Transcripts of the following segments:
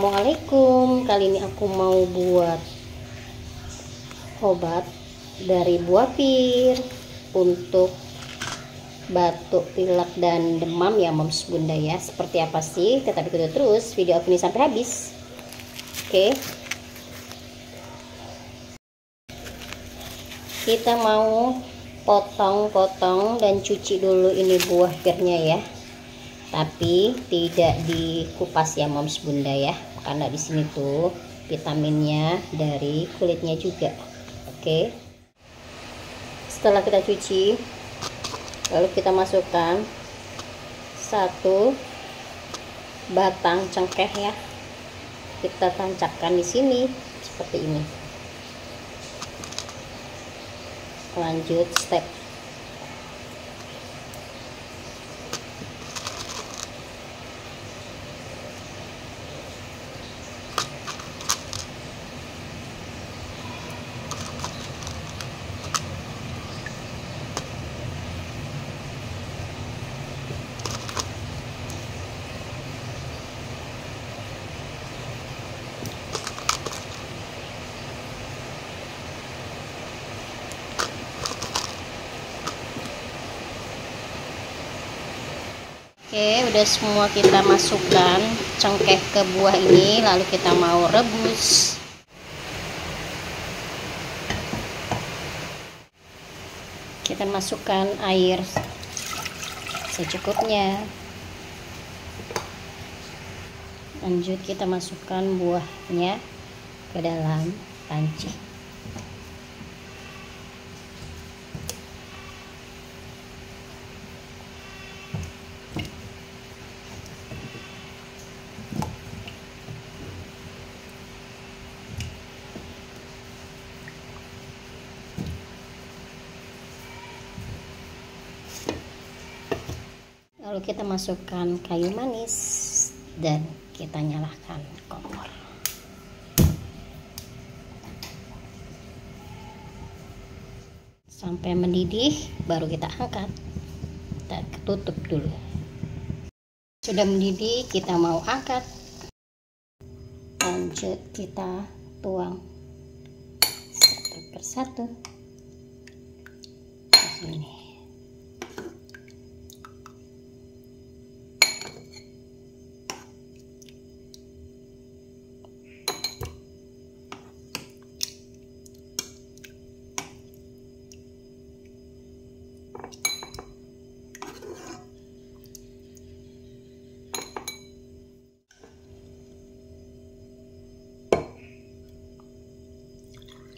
Assalamualaikum. Kali ini aku mau buat obat dari buah pir untuk batuk, pilek, dan demam ya moms bunda ya. Seperti apa sih? Tetap ikuti terus video aku ini sampai habis. Oke. Kita mau potong-potong dan cuci dulu ini buah pirnya ya. Tapi tidak dikupas ya moms bunda ya, karena di sini tuh vitaminnya dari kulitnya juga. Oke, setelah kita cuci, lalu kita masukkan satu batang cengkeh ya, kita tancapkan di sini seperti ini. Lanjut step Oke, udah semua kita masukkan cengkeh ke buah ini, lalu kita mau rebus. Kita masukkan air secukupnya. Lanjut kita masukkan buahnya ke dalam panci. Lalu kita masukkan kayu manis dan kita nyalakan kompor. Sampai mendidih baru kita angkat. Kita tutup dulu. Sudah mendidih, kita mau angkat. Lanjut kita tuang satu persatu. Ini.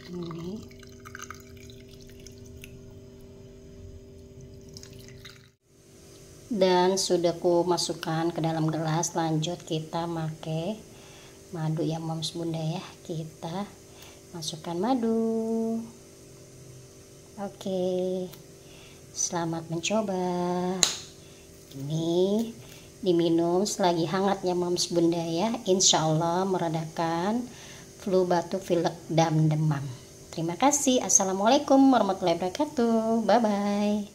Ini dan sudah ku masukkan ke dalam gelas. Lanjut kita pakai madu ya moms bunda ya, kita masukkan madu. Oke, selamat mencoba. Ini diminum selagi hangatnya moms bunda ya, insya Allah meredakan flu, batuk, pilek, dan demam. Terima kasih. Assalamualaikum warahmatullahi wabarakatuh. Bye bye.